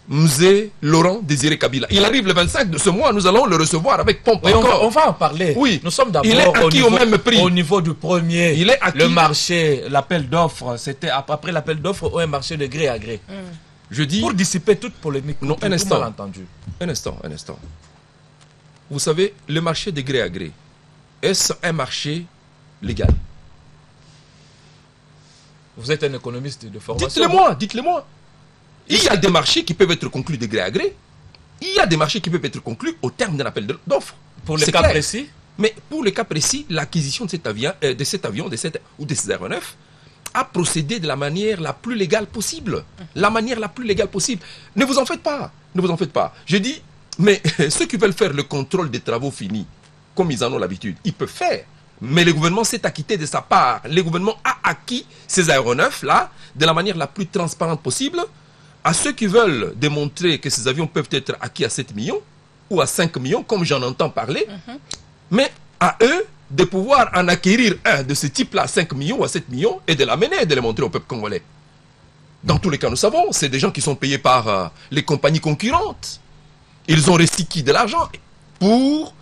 Mzé Laurent Désiré Kabila. Il arrive le 25 de ce mois, nous allons le recevoir avec pompe. Oui, on va en parler. Oui. Nous sommes d'abord au niveau du premier. Il est acquis. Le marché, l'appel d'offres, c'était après l'appel d'offres ou un marché de gré à gré. Je dis... Pour dissiper toute polémique. Non, un instant. Entendu. Un instant. Vous savez, le marché de gré à gré, est-ce un marché légal? Vous êtes un économiste de formation. Dites-le-moi. Il y a des marchés qui peuvent être conclus de gré à gré. Il y a des marchés qui peuvent être conclus au terme d'un appel d'offres. Pour le cas précis? Mais pour le cas précis, l'acquisition de cet avion, ou de ces aéronefs a procédé de la manière la plus légale possible. La manière la plus légale possible. Ne vous en faites pas. Je dis, mais ceux qui veulent faire le contrôle des travaux finis, comme ils en ont l'habitude, ils peuvent faire. Mais le gouvernement s'est acquitté de sa part. Le gouvernement a acquis ces aéronefs-là de la manière la plus transparente possible. À ceux qui veulent démontrer que ces avions peuvent être acquis à 7 millions ou à 5 millions, comme j'en entends parler, mais à eux de pouvoir en acquérir un de ce type-là à 5 millions ou à 7 millions et de l'amener et de le montrer au peuple congolais. Dans tous les cas, nous savons, c'est des gens qui sont payés par les compagnies concurrentes. Ils ont recyclé de l'argent pour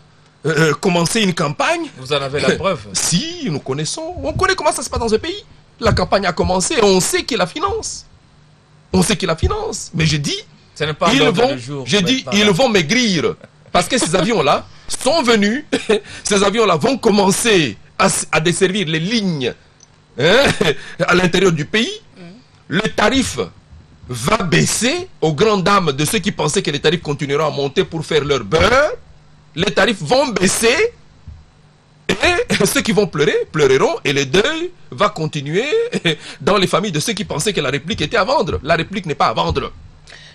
commencer une campagne. Vous en avez la preuve? Si, nous connaissons. On connaît comment ça se passe dans ce pays. La campagne a commencé, on sait qui la finance. Mais je dis, ils vont maigrir. Parce que ces avions-là sont venus, ces avions-là vont commencer à desservir les lignes à l'intérieur du pays. Le tarif va baisser aux grandes dames de ceux qui pensaient que les tarifs continueront à monter pour faire leur beurre. Les tarifs vont baisser. Et ceux qui vont pleurer, pleureront, et le deuil va continuer dans les familles de ceux qui pensaient que la réplique était à vendre. La réplique n'est pas à vendre.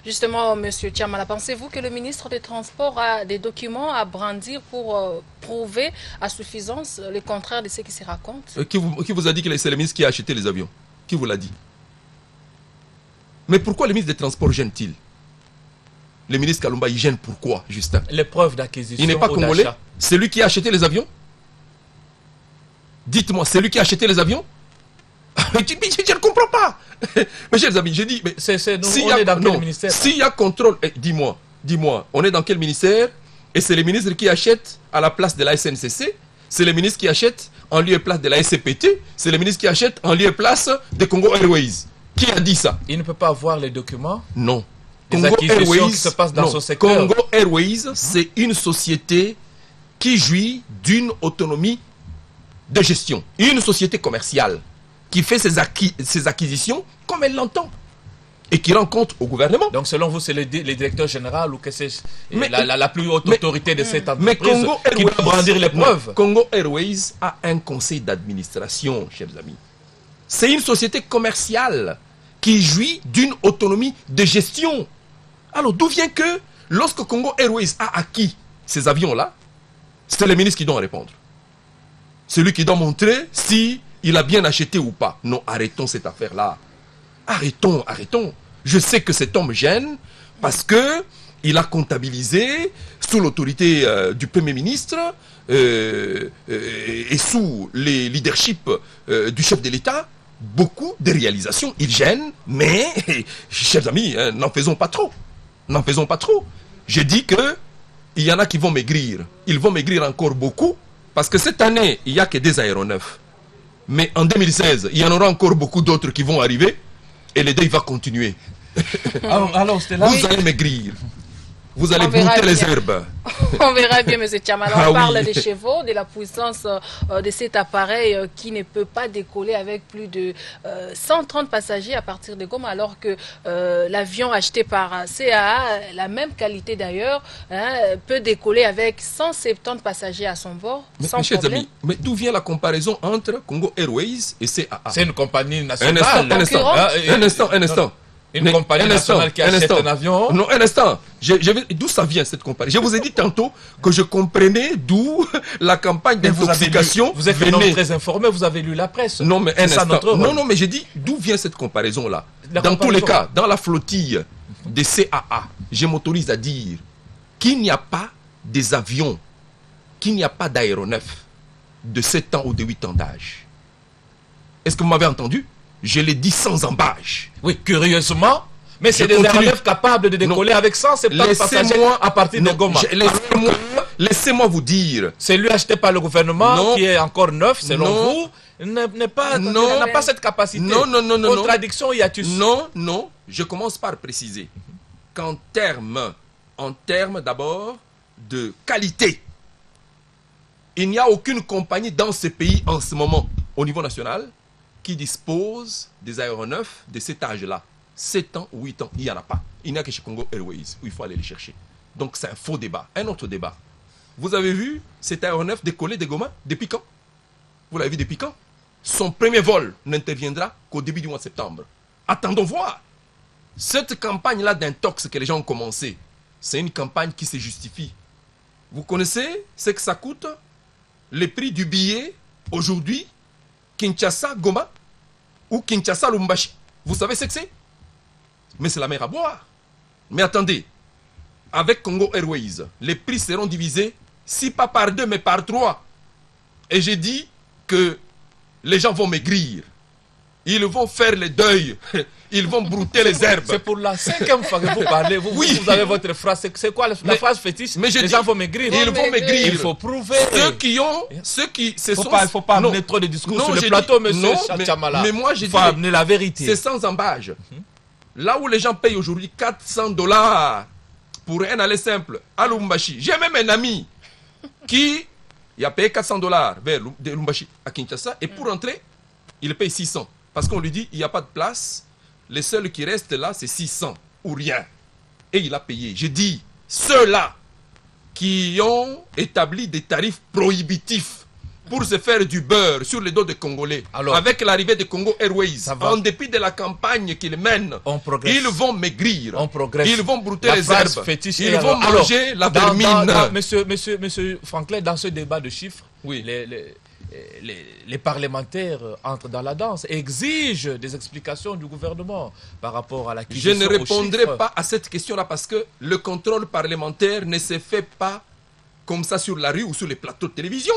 Justement, M. Tchamala, pensez-vous que le ministre des Transports a des documents à brandir pour prouver à suffisance le contraire de ce qui se raconte? Qui vous a dit que c'est le ministre qui a acheté les avions? Qui vous l'a dit? Mais pourquoi le ministre des Transports gêne-t-il? Le ministre Kalumba, il gêne pourquoi, Justin? Les preuves d'acquisition. Il n'est pas congolais? C'est lui qui a acheté les avions? Dites-moi, c'est lui qui a acheté les avions? Je ne comprends pas. Mes chers amis, j'ai dit, mais on est dans quel ministère? S'il y a contrôle, dis-moi, on est dans quel ministère? Et c'est le ministre qui achète à la place de la SNCC, c'est le ministre qui achète en lieu et place de la SCPT, c'est le ministre qui achète en lieu et place de Congo Airways. Qui a dit ça? Il ne peut pas avoir les documents? Non. Congo Airways, qui se passe dans son secteur. Congo Airways, c'est une société qui jouit d'une autonomie de gestion. Une société commerciale qui fait ses acquisitions comme elle l'entend et qui rend compte au gouvernement. Donc selon vous, c'est le directeur général ou que c'est la plus haute autorité de cette entreprise qui doit brandir les preuves? Congo Airways a un conseil d'administration, chers amis. C'est une société commerciale qui jouit d'une autonomie de gestion. Alors d'où vient que lorsque Congo Airways a acquis ces avions-là, c'est le ministre qui doit en répondre. C'est lui qui doit montrer si il a bien acheté ou pas. Non, arrêtons cette affaire-là. Arrêtons. Je sais que cet homme gêne parce que il a comptabilisé sous l'autorité du Premier ministre et sous les leaderships du chef de l'État beaucoup de réalisations. Il gêne, mais, chers amis, n'en faisons pas trop. Je dis que il y en a qui vont maigrir. Ils vont maigrir encore beaucoup. Parce que cette année, il n'y a que des aéronefs. Mais en 2016, il y en aura encore beaucoup d'autres qui vont arriver. Et le deuil va continuer. Alors, vous allez maigrir. Vous allez brouter les herbes. On verra bien, M. Tchamala. On parle des chevaux, de la puissance de cet appareil qui ne peut pas décoller avec plus de 130 passagers à partir de Goma, alors que l'avion acheté par CAA, la même qualité d'ailleurs, peut décoller avec 170 passagers à son bord. Sans problème. Amis, mais d'où vient la comparaison entre Congo Airways et CAA? C'est une compagnie nationale. Un instant. Une compagnie nationale qui achète un avion. Non, un instant. D'où ça vient cette compagnie? Je vous ai dit tantôt que je comprenais d'où la campagne d'intoxication. Vous êtes un homme très informé, vous avez lu la presse. Non, mais un instant. Non, mais j'ai dit d'où vient cette comparaison-là. Dans tous les cas, dans la flottille des CAA, je m'autorise à dire qu'il n'y a pas des avions, qu'il n'y a pas d'aéronefs de 7 ans ou de 8 ans d'âge. Est-ce que vous m'avez entendu? Je l'ai dit sans embâche. Oui, curieusement, Mais c'est des aéronefs capables de décoller avec 170 passagers à partir de Goma. Laissez-moi vous dire. Celui acheté par le gouvernement, qui est encore neuf, selon vous, n'a pas cette capacité. Non. Contradiction, hiatus. Non. Je commence par préciser qu'en termes d'abord de qualité, il n'y a aucune compagnie dans ce pays en ce moment, au niveau national, qui dispose des aéronefs de cet âge-là. 7 ans ou 8 ans, il n'y en a pas. Il n'y a que chez Congo Airways où il faut aller les chercher. Donc c'est un faux débat. Un autre débat. Vous avez vu cet aéronef décoller de Goma depuis quand? Vous l'avez vu depuis quand? Son premier vol n'interviendra qu'au début du mois de septembre. Attendons voir. Cette campagne-là d'intox que les gens ont commencé, c'est une campagne qui se justifie. Vous connaissez ce que ça coûte? Le prix du billet aujourd'hui, Kinshasa-Goma ou Kinshasa-Lumbashi. Vous savez ce que c'est? Mais c'est la mer à boire. Mais attendez, avec Congo Airways, les prix seront divisés, si pas par 2, mais par 3. Et j'ai dit que les gens vont maigrir. Ils vont faire le deuil. Ils vont brouter les herbes. C'est pour la 5e fois que vous parlez. Vous avez votre phrase. C'est quoi la phrase fétiche? Les gens vont maigrir. Ils vont maigrir. Il faut prouver. Il ne faut pas amener trop de discours sur le plateau, monsieur Chamala. Mais moi, j'ai dit. Il faut amener la vérité. C'est sans embâche. Là où les gens payent aujourd'hui $400 pour un aller simple à Lumbashi. J'ai même un ami qui a payé $400 vers Lumbashi à Kinshasa. Et pour rentrer, il paye 600. Parce qu'on lui dit, il n'y a pas de place. Les seuls qui restent là, c'est 600 ou rien. Et il a payé. J'ai dit, ceux-là qui ont établi des tarifs prohibitifs pour se faire du beurre sur les dos des Congolais, avec l'arrivée de Congo Airways, en dépit de la campagne qu'ils mènent, ils vont maigrir. Ils vont brouter les herbes. Ils vont manger la vermine. Monsieur Franklin, dans ce débat de chiffres, oui. Les parlementaires entrent dans la danse, exigent des explications du gouvernement par rapport à l'acquisition. Je ne répondrai pas à cette question-là parce que le contrôle parlementaire ne se fait pas comme ça sur la rue ou sur les plateaux de télévision.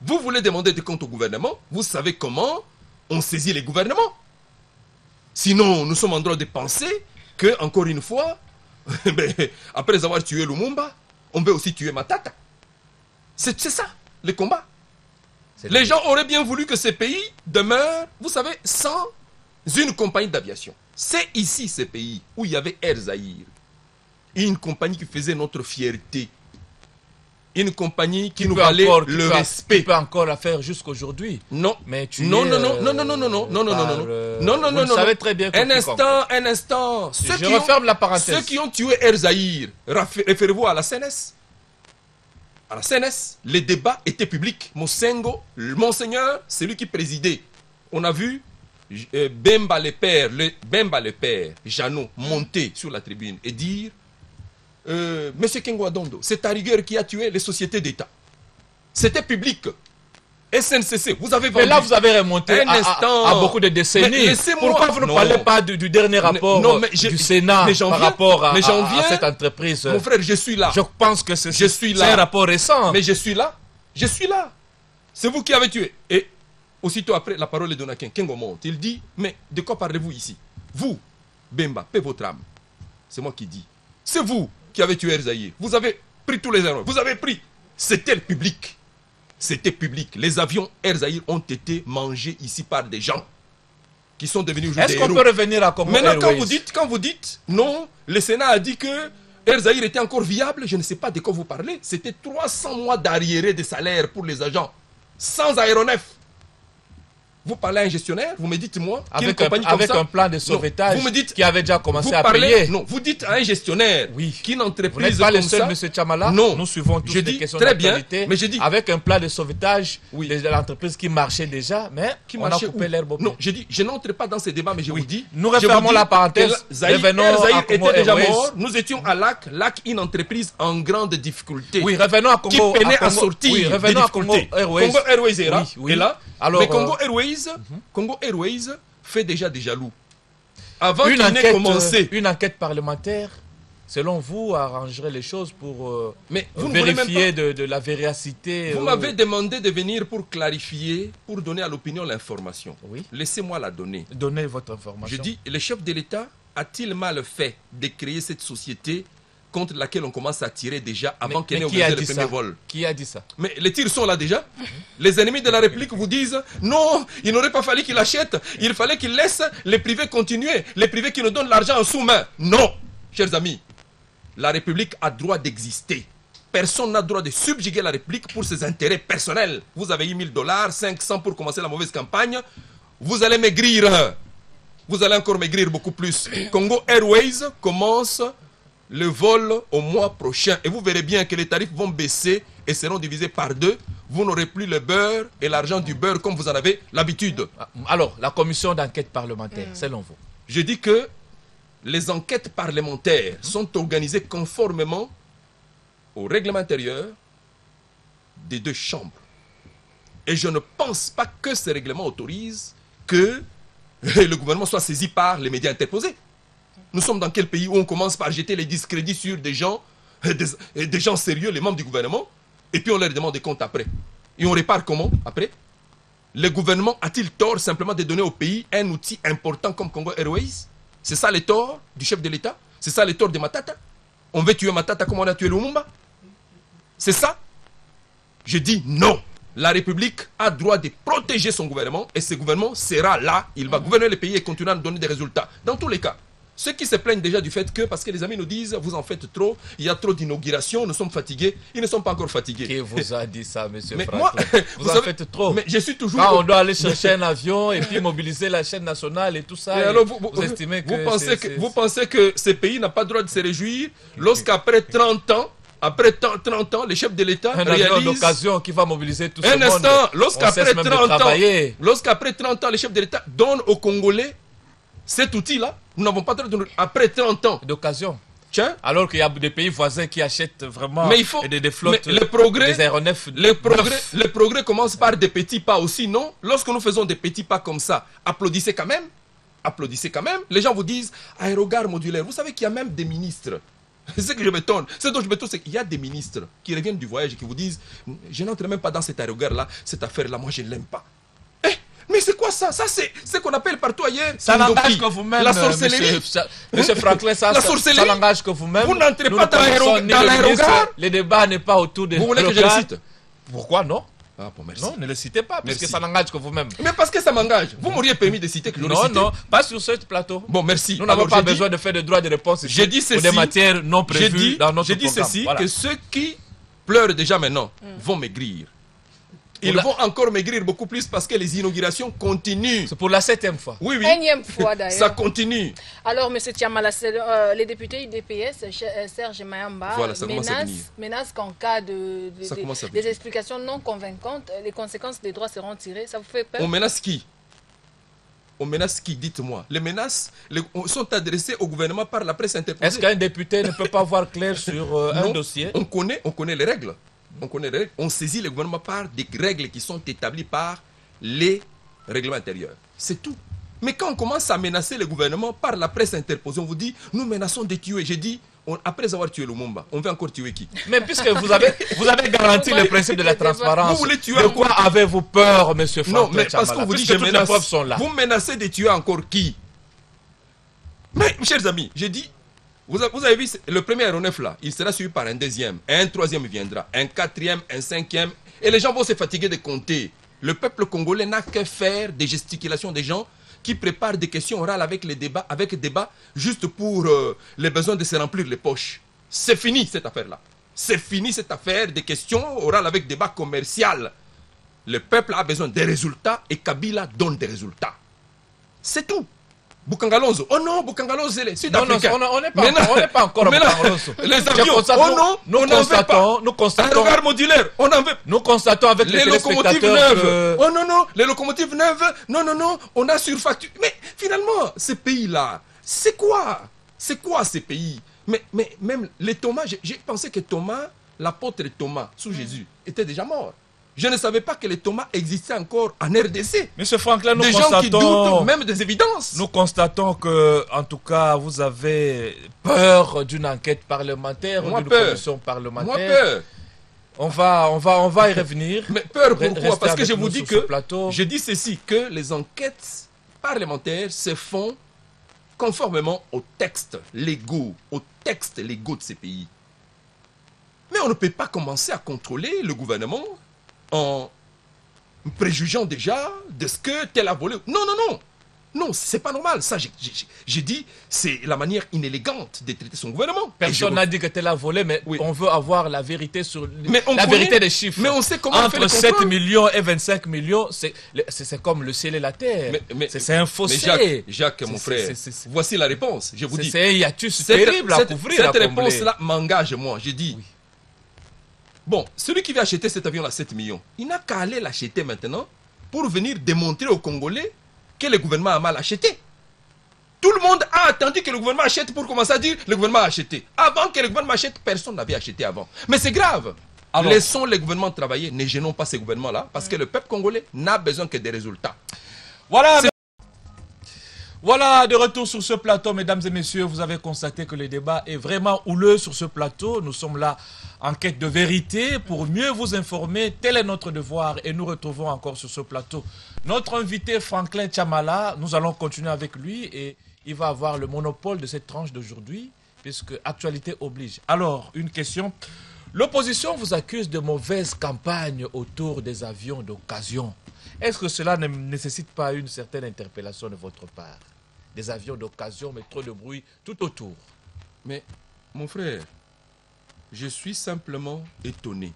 Vous voulez demander des comptes au gouvernement, vous savez comment on saisit les gouvernements. Sinon, nous sommes en droit de penser que, encore une fois, après avoir tué Lumumba, on veut aussi tuer Matata. C'est ça, le combat. Les gens auraient bien voulu que ces pays demeurent, vous savez, sans une compagnie d'aviation. C'est ici, ces pays, où il y avait Air Zaïre. Une compagnie qui faisait notre fierté. Une compagnie qui nous valait le respect. Tu peux encore la faire jusqu'aujourd'hui. Non. Mais tu non. Vous savez très bien que un instant. Je referme la parenthèse. Ceux qui ont tué Air Zaïre, référez-vous à la CNS. À la CNS, les débats étaient publics. Monseigneur, c'est lui qui présidait. On a vu Bemba le père, Jeannot, monter sur la tribune et dire Monsieur Kengwa Dondo, c'est ta rigueur qui a tué les sociétés d'État. C'était public. SNCC, vous avez vendu. Mais là, vous avez remonté à beaucoup de décennies. Pourquoi vous ne parlez pas du dernier rapport du Sénat par rapport à cette entreprise? Mon frère, je suis là. Je pense que c'est un rapport récent. Mais je suis là. C'est vous qui avez tué. Et aussitôt après, la parole est donnée à Kengo monte. Il dit, mais de quoi parlez-vous ici? Vous, Bemba, paix votre âme. C'est moi qui dis. C'est vous qui avez tué Erzaïe. Vous avez pris tous les erreurs. Vous avez pris. C'était le public. C'était public. Les avions Air Zaïre ont été mangés ici par des gens qui sont devenus aujourd'hui des héros. Est-ce qu'on peut revenir à Congo Airways? Maintenant, quand vous dites, non, le Sénat a dit que Air Zaïre était encore viable, je ne sais pas de quoi vous parlez. C'était 300 mois d'arriérés de salaire pour les agents, sans aéronef. Vous parlez à un gestionnaire, vous me dites, moi, avec un plan de sauvetage qui avait déjà commencé à payer. Non, vous dites à un gestionnaire qu'une entreprise vous n'êtes pas le seul, M. Chamala. Non, nous suivons tous les questions d'actualité. Mais j'ai dit avec un plan de sauvetage de l'entreprise qui marchait déjà, mais on a coupé l'herbe au pied. Non, j'ai dit, je n'entre pas dans ces débats, mais je vous dis. Nous refermons la parenthèse. Zaïre était déjà mort. Nous étions à LAC, une entreprise en grande difficulté. Oui, revenons à Congo. Qui peinait à sortir. Oui, revenons à Congo Airways. Congo Airways est là. Mais Congo Airways fait déjà des jaloux. Avant qu'il n'ait commencé. Une enquête parlementaire, selon vous, arrangerait les choses pour vérifier de la véracité. Vous m'avez demandé de venir pour clarifier, pour donner à l'opinion l'information. Oui. Laissez-moi la donner. Donnez votre information. Je dis, le chef de l'État a-t-il mal fait de créer cette société contre laquelle on commence à tirer déjà avant qu'elle n'ait qui a organisé le dit premier ça? vol? Qui a dit ça? Mais les tirs sont là déjà. Les ennemis de la République vous disent non, il n'aurait pas fallu qu'il achète, il fallait qu'il laisse les privés continuer, les privés qui nous donnent l'argent en sous-main. Non, chers amis, la République a droit d'exister. Personne n'a droit de subjuguer la République pour ses intérêts personnels. Vous avez eu $1000, 500 pour commencer la mauvaise campagne. Vous allez maigrir. Vous allez encore maigrir beaucoup plus. Congo Airways commence le vol au mois prochain. Et vous verrez bien que les tarifs vont baisser et seront divisés par 2. Vous n'aurez plus le beurre et l'argent du beurre comme vous en avez l'habitude. Alors, la commission d'enquête parlementaire, selon vous? Je dis que les enquêtes parlementaires sont organisées conformément au règlement intérieur des 2 chambres. Et je ne pense pas que ce règlement autorise que le gouvernement soit saisi par les médias interposés. Nous sommes dans quel pays où on commence par jeter les discrédits sur des gens sérieux, les membres du gouvernement, et puis on leur demande des comptes après. Et on répare comment après? Le gouvernement a-t-il tort simplement de donner au pays un outil important comme Congo Airways? C'est ça les torts du chef de l'État? C'est ça les torts de Matata? On veut tuer Matata comme on a tué Lumumba? C'est ça? Je dis non. La République a droit de protéger son gouvernement et ce gouvernement sera là. Il va gouverner le pays et continuer à nous donner des résultats. Dans tous les cas, ceux qui se plaignent déjà du fait que, parce que les amis nous disent, vous en faites trop, il y a trop d'inaugurations, nous sommes fatigués. Ils ne sont pas encore fatigués. Qui vous a dit ça, monsieur Franklin? Moi, vous en faites trop. Mais je suis toujours... Quand on doit aller chercher un avion et puis mobiliser la chaîne nationale et tout ça, et alors vous estimez que... Vous pensez que ce pays n'a pas le droit de se réjouir lorsqu'après 30 ans, après 30 ans, les chefs de l'État réalisent... d'occasion qui va mobiliser tout ce monde. Un instant, lorsqu'après 30 ans, les chefs de l'État donnent aux Congolais cet outil-là, nous n'avons pas le droit de... Après 30 ans. D'occasion. Tiens. Alors qu'il y a des pays voisins qui achètent vraiment mais il faut, des flottes, mais le progrès, des aéronefs. Le progrès commence par des petits pas aussi, non? Lorsque nous faisons des petits pas comme ça, applaudissez quand même. Applaudissez quand même. Les gens vous disent aérogare modulaire. Vous savez qu'il y a même des ministres. C'est ce que je m'étonne. Ce dont je m'étonne, c'est qu'il y a des ministres qui reviennent du voyage et qui vous disent je n'entre même pas dans cet aérogare-là, cette affaire-là, moi je ne l'aime pas. Mais c'est quoi ça? Ça, c'est ce qu'on appelle partout ailleurs. Ça n'engage que vous-même. La sorcellerie. Monsieur Franklin, ça n'engage que vous-même. Vous n'entrez pas dans l'aérogare. Le débat n'est pas autour de... Vous voulez que je le cite? Pourquoi non? Ah, bon, merci. Non, ne le citez pas, parce que ça n'engage que vous-même. Mais parce que ça m'engage. Vous m'auriez permis de citer que je le cite. Non, pas sur ce plateau. Bon, merci. Nous n'avons pas besoin de faire de droit de réponse ici. J'ai dit ceci. Pour des matières non prévues dans notre programme. J'ai dit ceci, que ceux qui pleurent déjà maintenant vont maigrir. Ils vont encore maigrir beaucoup plus parce que les inaugurations continuent. C'est pour la 7e fois. Oui, oui. Énième fois d'ailleurs. Ça continue. Alors, M. Tiamala, les députés IDPS, Serge Mayamba, voilà, menacent qu'en cas des explications non convaincantes, les conséquences des droits seront tirées. Ça vous fait peur? On menace qui? On menace qui? Dites-moi. Les menaces sont adressées au gouvernement par la presse interposée. Est-ce qu'un député ne peut pas voir clair sur un dossier? On connaît les règles. On saisit le gouvernement par des règles qui sont établies par les règlements intérieurs. C'est tout. Mais quand on commence à menacer le gouvernement par la presse interposée, on vous dit, nous menaçons de tuer. J'ai dit, après avoir tué Lumumba, on veut encore tuer qui? Mais puisque vous avez garanti le principe de la transparence, vous voulez tuer de quoi avez-vous peur, monsieur Franklin? Non, mais parce qu'on vous dit, je menace. Vous menacez de tuer encore qui? Mais, chers amis, j'ai dit, vous avez vu, le premier aéronef là, il sera suivi par un deuxième, un troisième viendra, un quatrième, un cinquième, et les gens vont se fatiguer de compter. Le peuple congolais n'a que faire des gesticulations des gens qui préparent des questions orales avec les débats, juste pour les besoins de se remplir les poches. C'est fini cette affaire-là. C'est fini cette affaire des questions orales avec débat commercial. Le peuple a besoin des résultats et Kabila donne des résultats. C'est tout. Bukangalonzo. Oh non, Bukangalonzo, c'est les Sud-Africains. Non, on n'est pas encore au Bukangalonzo. Les avions, oh non, nous constatons. Aérogare modulaire, on en veut. Nous constatons avec les locomotives neuves. Oh non, les locomotives neuves. Non, on a surfacturé. Mais finalement, ces pays-là, c'est quoi? C'est quoi ces pays? Mais même les Thomas, j'ai pensé que Thomas, l'apôtre Thomas, sous Jésus, était déjà mort. Je ne savais pas que les Thomas existaient encore en RDC. Monsieur Franklin, nous constatons... Des gens qui doutent même des évidences. Nous constatons que, en tout cas, vous avez peur d'une enquête parlementaire, d'une commission parlementaire. Moi, peur. On va y revenir. Mais peur pourquoi? Parce que je vous dis que... Je dis ceci, que les enquêtes parlementaires se font conformément aux textes légaux de ces pays. Mais on ne peut pas commencer à contrôler le gouvernement en préjugeant déjà de ce que tel a volé. Non, non, non. Non, c'est pas normal. Ça, j'ai dit, c'est la manière inélégante de traiter son gouvernement. Personne n'a dit que tel a volé, mais oui. On veut avoir la vérité sur vérité des chiffres. Mais on sait comment entre 7 millions et 25 millions, c'est comme le ciel et la terre. C'est un fossé. Jacques, mon frère, voici la réponse. Je vous dis. C'est un hiatus terrible à couvrir. Cette réponse-là m'engage, moi. J'ai dit. Oui. Bon, celui qui veut acheter cet avion à 7 millions, il n'a qu'à aller l'acheter maintenant pour venir démontrer aux Congolais que le gouvernement a mal acheté. Tout le monde a attendu que le gouvernement achète pour commencer à dire le gouvernement a acheté. Avant que le gouvernement achète, personne n'avait acheté avant. Mais c'est grave. Alors, laissons les gouvernements travailler, ne gênons pas ces gouvernements-là, parce que le peuple congolais n'a besoin que des résultats. Voilà, de retour sur ce plateau, mesdames et messieurs, vous avez constaté que le débat est vraiment houleux sur ce plateau. Nous sommes là en quête de vérité pour mieux vous informer. Tel est notre devoir et nous retrouvons encore sur ce plateau notre invité Franklin Tchamala. Nous allons continuer avec lui et il va avoir le monopole de cette tranche d'aujourd'hui puisque actualité oblige. Alors, une question. L'opposition vous accuse de mauvaise campagne autour des avions d'occasion. Est-ce que cela ne nécessite pas une certaine interpellation de votre part? Des avions d'occasion, mais trop de bruit tout autour. Mais, mon frère, je suis simplement étonné.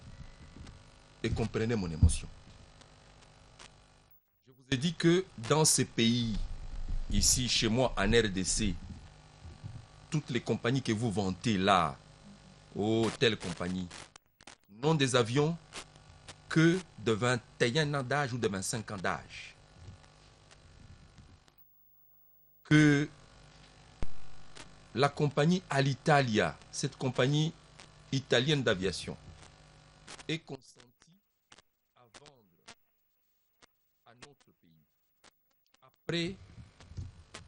Et comprenez mon émotion. Je vous ai dit que dans ces pays, ici, chez moi, en RDC, toutes les compagnies que vous vantez là, oh, telle compagnie, n'ont des avions que de 21 ans d'âge ou de 25 ans d'âge. Que la compagnie Alitalia, cette compagnie italienne d'aviation, est consentie à vendre à notre pays après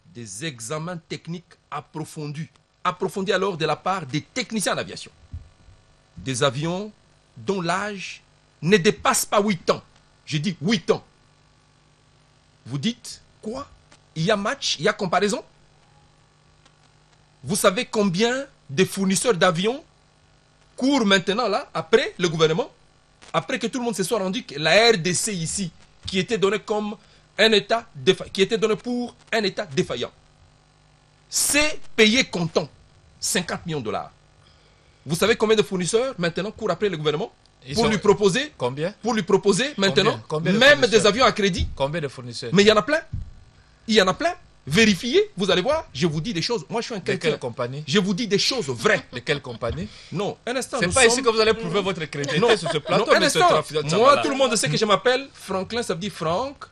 des examens techniques approfondis alors de la part des techniciens en aviation. Des avions dont l'âge ne dépasse pas 8 ans. Je dis 8 ans. Vous dites quoi? Il y a match, il y a comparaison? Vous savez combien de fournisseurs d'avions courent maintenant là, après le gouvernement? Après que tout le monde se soit rendu que la RDC ici, qui était donnée comme un État défaillant, qui était donnée pour un État défaillant, c'est payé comptant 50 millions de dollars. Vous savez combien de fournisseurs maintenant courent après le gouvernement? Pour lui proposer combien? Pour lui proposer maintenant combien même des avions à crédit. Combien de fournisseurs? Mais il y en a plein. Il y en a plein. Vérifiez, vous allez voir, je vous dis des choses. Moi, je suis un chrétien. De quelle compagnie? Je vous dis des choses vraies. De quelle compagnie? Non, un instant. C'est pas ici que vous allez prouver votre chrétienté sur ce plateau. Non, un instant. Moi, tout le monde sait que je m'appelle Franklin, ça veut dire Franck.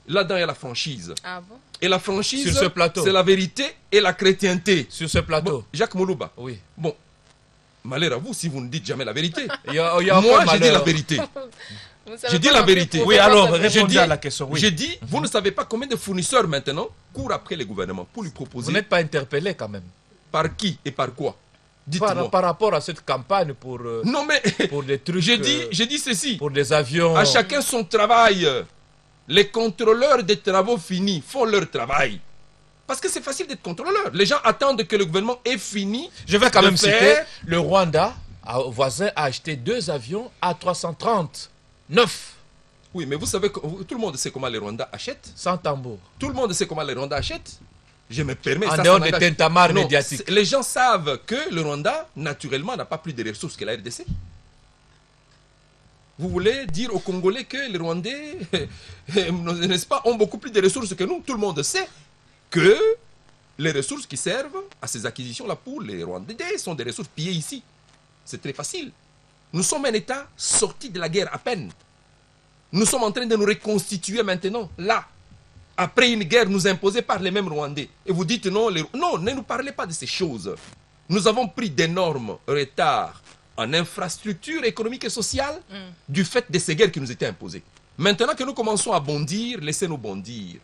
Là-dedans, il y a la franchise. Ah bon? Et la franchise, sur ce plateau, c'est la vérité et la chrétienté. Sur ce plateau. Bon, Jacques Moulouba. Oui. Bon, malheur à vous si vous ne dites jamais la vérité. Moi, j'ai dit la vérité. J'ai dit la vérité. Oui, alors, répondez à la question. Oui. J'ai dit, vous ne savez pas combien de fournisseurs maintenant courent après le gouvernement pour lui proposer. Vous n'êtes pas interpellé quand même. Par qui et par quoi? Dites-moi. Par rapport à cette campagne pour, non, mais pour des trucs. J'ai dit ceci. Pour des avions. À chacun son travail. Les contrôleurs des travaux finis font leur travail. Parce que c'est facile d'être contrôleur. Les gens attendent que le gouvernement ait fini. Je vais quand même citer, le Rwanda, voisin, a acheté 2 avions A330. 9. Oui, mais vous savez que tout le monde sait comment les Rwandais achètent. Sans tambour. Tout le monde sait comment les Rwandais achètent. Je me permets. En dehors des tintamarres médiatiques. Les gens savent que le Rwanda, naturellement, n'a pas plus de ressources que la RDC. Vous voulez dire aux Congolais que les Rwandais, n'est-ce pas, ont beaucoup plus de ressources que nous? Tout le monde sait que les ressources qui servent à ces acquisitions-là pour les Rwandais sont des ressources pillées ici. C'est très facile. Nous sommes un État sorti de la guerre à peine. Nous sommes en train de nous reconstituer maintenant, là, après une guerre nous imposée par les mêmes Rwandais. Et vous dites non, non, ne nous parlez pas de ces choses. Nous avons pris d'énormes retards en infrastructure économique et sociale du fait de ces guerres qui nous étaient imposées. Maintenant que nous commençons à bondir, laissez-nous bondir.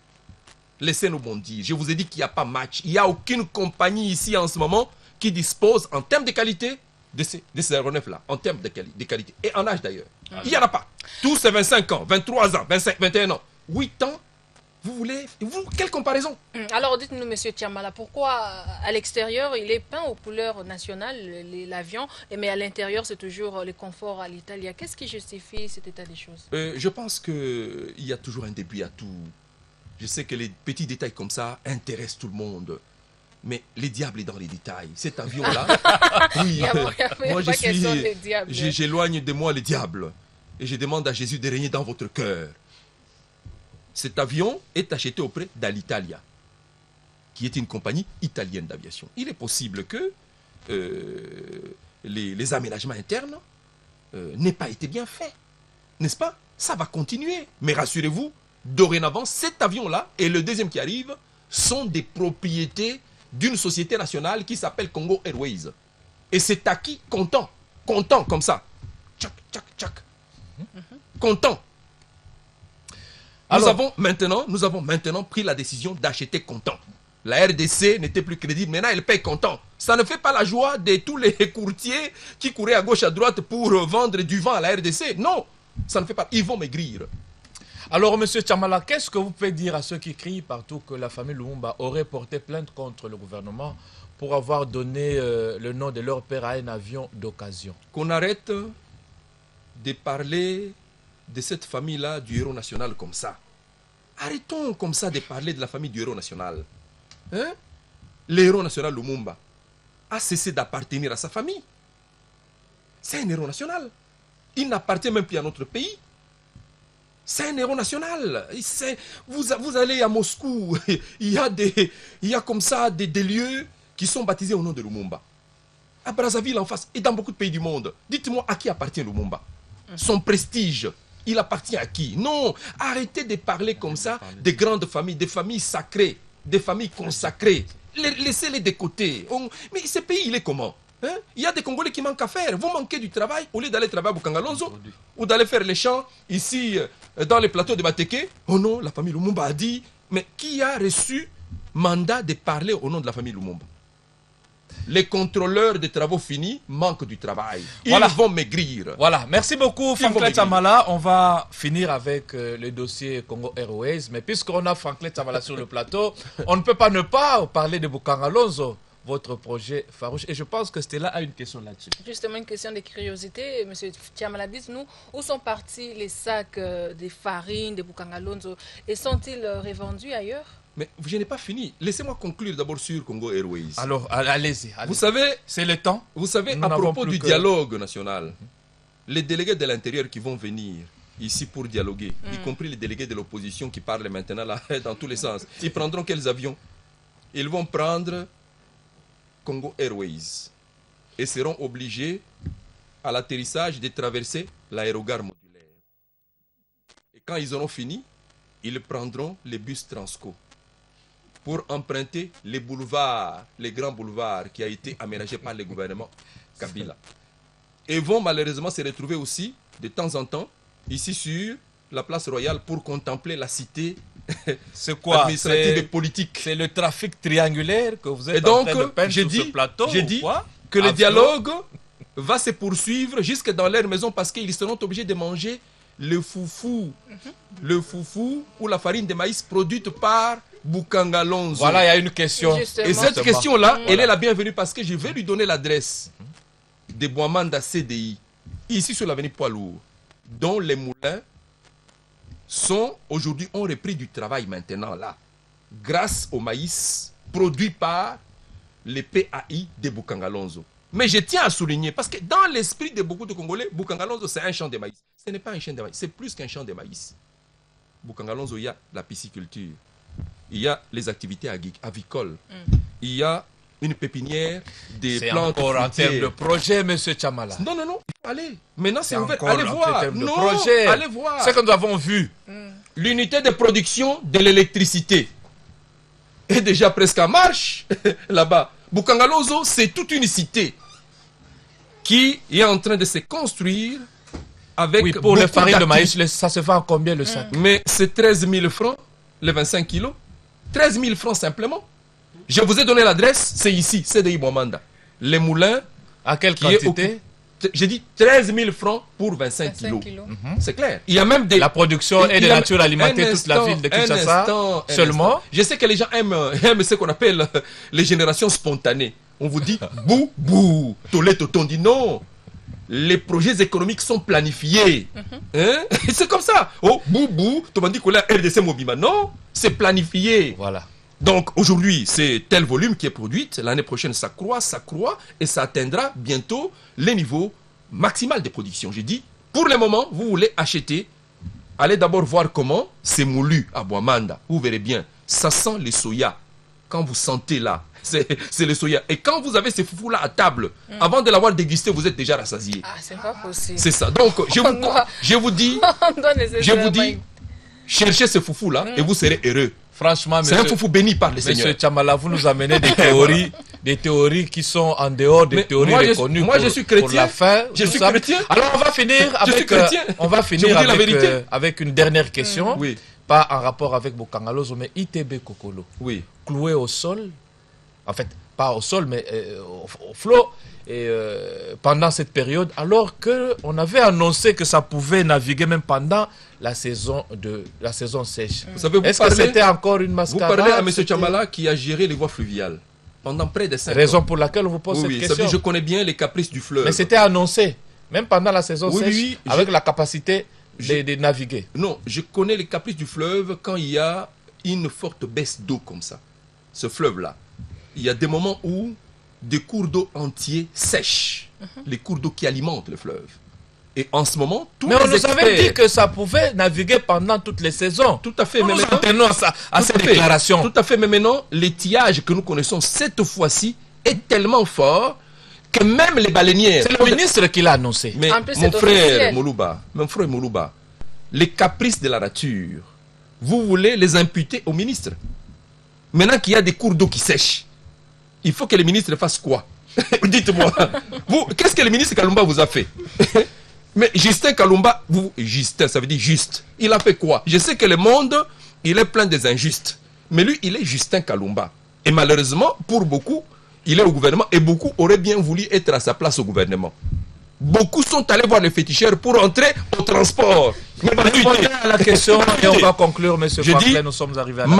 Laissez-nous bondir. Je vous ai dit qu'il n'y a pas match. Il n'y a aucune compagnie ici en ce moment qui dispose en termes de qualité de ces aéronefs-là, en termes de qualité. Et en âge d'ailleurs. Il n'y en a pas. Tous c'est 25 ans, 23 ans, 25, 21 ans. 8 ans, quelle comparaison? Alors dites-nous, Monsieur Tiamala, pourquoi à l'extérieur il est peint aux couleurs nationales, l'avion, mais à l'intérieur c'est toujours le confort à l'Italie? Qu'est-ce qui justifie cet état des choses? Je pense qu'il y a toujours un début à tout. Je sais que les petits détails comme ça intéressent tout le monde. Mais les diables est dans les détails. Cet avion-là, oui, moi j'éloigne de moi les diables. Et je demande à Jésus de régner dans votre cœur. Cet avion est acheté auprès d'Alitalia, qui est une compagnie italienne d'aviation. Il est possible que les aménagements internes n'aient pas été bien faits. N'est-ce pas? Ça va continuer. Mais rassurez-vous, dorénavant, cet avion-là et le deuxième qui arrive sont des propriétés d'une société nationale qui s'appelle Congo Airways. Et c'est acquis comptant comme ça. Tchac, tchac, tchac. Comptant. Nous avons maintenant pris la décision d'acheter comptant. La RDC n'était plus crédible, maintenant elle paye comptant. Ça ne fait pas la joie de tous les courtiers qui couraient à gauche à droite pour vendre du vent à la RDC. Non, ça ne fait pas. Ils vont maigrir. Alors, M. Tiamala, qu'est-ce que vous pouvez dire à ceux qui crient partout que la famille Lumumba aurait porté plainte contre le gouvernement pour avoir donné le nom de leur père à un avion d'occasion? Qu'on arrête de parler de cette famille-là du héros national comme ça. Arrêtons comme ça de parler de la famille du héros national. Hein? Le héros national Lumumba a cessé d'appartenir à sa famille. C'est un héros national. Il n'appartient même plus à notre pays. C'est un héros national. Vous allez à Moscou, il y a comme ça des lieux qui sont baptisés au nom de Lumumba. À Brazzaville en face et dans beaucoup de pays du monde. Dites-moi à qui appartient Lumumba? Son prestige, il appartient à qui? Non, arrêtez de parler comme ça des grandes familles, des familles sacrées, des familles consacrées. Laissez-les de côté. Mais ce pays, il est comment? Hein? Il y a des Congolais qui manquent à faire. Vous manquez du travail au lieu d'aller travailler à Bukangalonzo ou d'aller faire les champs ici dans les plateaux de Bateke. Oh non, la famille Lumumba a dit. Mais qui a reçu mandat de parler au nom de la famille Lumumba? Les contrôleurs des travaux finis manquent du travail. Ils vont maigrir. Voilà, merci beaucoup Franklin Tiamala. On va finir avec le dossier Congo Airways. Mais puisqu'on a Franklin Tiamala sur le plateau, on ne peut pas ne pas parler de Bukangalonzo, votre projet farouche. Et je pense que Stella a une question là-dessus. Justement, une question de curiosité. Monsieur Tiamala, dites-nous, où sont partis les sacs de farine de Bukangalonzo et sont-ils revendus ailleurs? Mais je n'ai pas fini. Laissez-moi conclure d'abord sur Congo Airways. Alors, allez-y. Vous savez, c'est le temps. Vous savez, à propos du dialogue national, les délégués de l'intérieur qui vont venir ici pour dialoguer, y compris les délégués de l'opposition qui parlent maintenant là, dans tous les sens, ils prendront quels avions? Ils vont prendre Congo Airways et seront obligés à l'atterrissage de traverser l'aérogare modulaire. Et quand ils auront fini, ils prendront les bus Transco pour emprunter les boulevards, les grands boulevards qui a été aménagés par le gouvernement Kabila. Et vont malheureusement se retrouver aussi, de temps en temps, ici sur la place royale pour contempler la cité administrative et politique. C'est le trafic triangulaire que vous êtes en train de peindre sur ce plateau? J'ai dit que le dialogue va se poursuivre jusque dans leur maison parce qu'ils seront obligés de manger le foufou. Le foufou ou la farine de maïs produite par Bukangalonzo. Voilà, il y a une question. Justement. Et cette question-là, elle est la bienvenue parce que je vais lui donner l'adresse de Boamanda CDI, ici sur l'avenue Poilour, dont les moulins sont aujourd'hui ont repris du travail maintenant là, grâce au maïs produit par les PAI de Bukangalonzo. Mais je tiens à souligner, parce que dans l'esprit de beaucoup de Congolais, Bukangalonzo c'est un champ de maïs. Ce n'est pas un champ de maïs, c'est plus qu'un champ de maïs. Bukangalonzo, il y a la pisciculture, il y a les activités avicoles, il y a une pépinière des plantes encore en termes de projet, M. Tiamala. Non, non, non, allez. Maintenant, c'est ouvert. Allez voir. Non, projet. Allez voir. Ce que nous avons vu. L'unité de production de l'électricité est déjà presque en marche là-bas. Bukangalonzo, c'est toute une cité qui est en train de se construire avec pour les farines de maïs, ça se vend à combien le sac? Mais c'est 13 000 francs, les 25 kilos. 13 000 francs simplement. Je vous ai donné l'adresse, c'est ici, c'est de Ibomanda. Les moulins. À quelle quantité? j'ai dit 13 000 francs pour 25 kilos. C'est clair. Il y a même des... La production est de nature à alimenter toute la ville de Kinshasa seulement. Je sais que les gens aiment ce qu'on appelle les générations spontanées. On vous dit bou, bou, tolé, toton. Dit non. Les projets économiques sont planifiés. Hein? C'est comme ça. Oh, bou, bou, tu m'as dit qu'on a RDC Mobima. Non, c'est planifié. Voilà. Donc aujourd'hui, c'est tel volume qui est produit. L'année prochaine, ça croît, et ça atteindra bientôt les niveaux maximaux de production. J'ai dit, pour le moment, vous voulez acheter, allez d'abord voir comment c'est moulu à Boamanda. Vous verrez bien, ça sent le soya. Quand vous sentez là, c'est le soya. Et quand vous avez ces foufous là à table, avant de l'avoir dégusté, vous êtes déjà rassasié. Ah, c'est pas possible. C'est ça. Donc, je vous dis, cherchez ce foufou là et vous serez heureux. Franchement, c'est un foufou béni par les seigneurs. Monsieur Chamala, vous nous amenez des théories qui sont en dehors des théories reconnues. Moi, je suis chrétien. Pour la fin, je suis chrétien. Alors, on va finir avec une dernière question. Oui. Pas en rapport avec Bokangalozo, mais ITB Kokolo. Oui. Cloué au sol. En fait, pas au sol, mais au flot. Et pendant cette période, alors qu'on avait annoncé que ça pouvait naviguer même pendant la saison sèche. Est-ce que c'était encore une mascarade? Vous parlez à M. Chamala qui a géré les voies fluviales pendant près de 5 ans. Raison pour laquelle on vous pose cette question. Je connais bien les caprices du fleuve. Mais c'était annoncé, même pendant la saison sèche, avec la capacité de naviguer. Non, je connais les caprices du fleuve quand il y a une forte baisse d'eau comme ça. Ce fleuve-là, il y a des moments où des cours d'eau entiers sèchent, les cours d'eau qui alimentent le fleuve. Et en ce moment, tous les experts... Mais on nous avait dit que ça pouvait naviguer pendant toutes les saisons. Tout à fait. Nous nous tenons à cette déclaration. Tout à fait, mais maintenant, l'étiage que nous connaissons cette fois-ci est tellement fort que même les baleinières... C'est le ministre qui l'a annoncé. Mais mon frère Moulouba, les caprices de la nature, vous voulez les imputer au ministre? Maintenant qu'il y a des cours d'eau qui sèchent, il faut que le ministre fasse quoi? Dites-moi. Qu'est-ce que le ministre Kalumba vous a fait? Mais Justin Kalumba, Justin, ça veut dire juste. Il a fait quoi? Je sais que le monde, il est plein des injustes. Mais lui, il est Justin Kalumba. Et malheureusement, pour beaucoup, il est au gouvernement et beaucoup auraient bien voulu être à sa place au gouvernement. Beaucoup sont allés voir les féticheurs pour entrer au transport. Mais répondez à la question et on va conclure, monsieur Franklin, nous sommes arrivés à la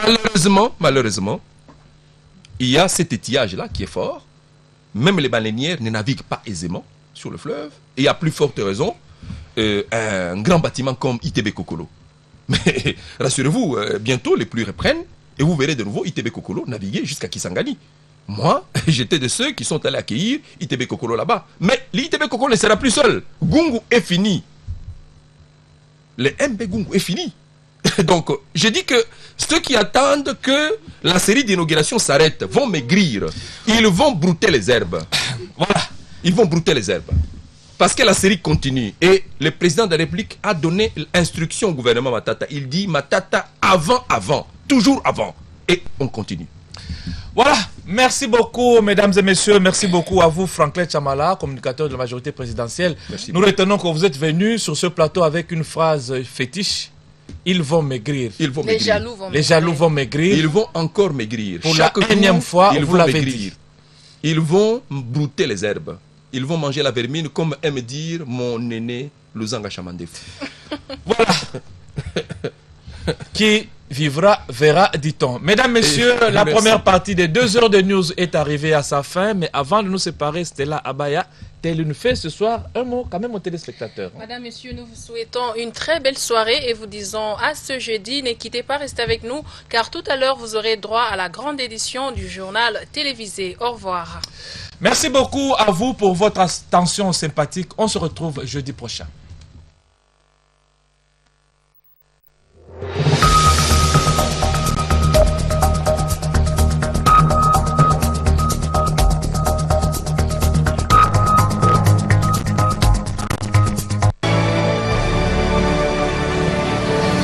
malheureusement, il y a cet étiage-là qui est fort. Même les baleinières ne naviguent pas aisément sur le fleuve. Et il y a plus forte raison, un grand bâtiment comme ITB Kokolo. Mais rassurez-vous, bientôt les pluies reprennent et vous verrez de nouveau ITB Kokolo naviguer jusqu'à Kisangani. Moi, j'étais de ceux qui sont allés accueillir ITB Kokolo là-bas. Mais l'ITB Kokolo ne sera plus seul. Gungu est fini. Le MB Gungu est fini. Donc, je dis que ceux qui attendent que la série d'inauguration s'arrête vont maigrir. Ils vont brouter les herbes. Voilà. Ils vont brouter les herbes. Parce que la série continue. Et le président de la République a donné l'instruction au gouvernement Matata. Il dit Matata avant. Toujours avant. Et on continue. Voilà, merci beaucoup mesdames et messieurs, merci beaucoup à vous Franklin Chamala, communicateur de la majorité présidentielle. Nous retenons que vous êtes venus sur ce plateau avec une phrase fétiche. Ils vont maigrir. Les jaloux vont maigrir. Ils vont encore maigrir. Pour la énième fois, vous l'avez dit. Ils vont brouter les herbes. Ils vont manger la vermine comme aime dire mon aîné Luzanga Chamandef. Voilà. Qui vivra, verra, dit-on. Mesdames, messieurs, la première partie des 2 heures de news est arrivée à sa fin. Mais avant de nous séparer, Stella Abaya, telle une fée ce soir, un mot quand même aux téléspectateurs. Madame, messieurs, nous vous souhaitons une très belle soirée et vous disons à ce jeudi, ne quittez pas, restez avec nous, car tout à l'heure, vous aurez droit à la grande édition du journal télévisé. Au revoir. Merci beaucoup à vous pour votre attention sympathique. On se retrouve jeudi prochain.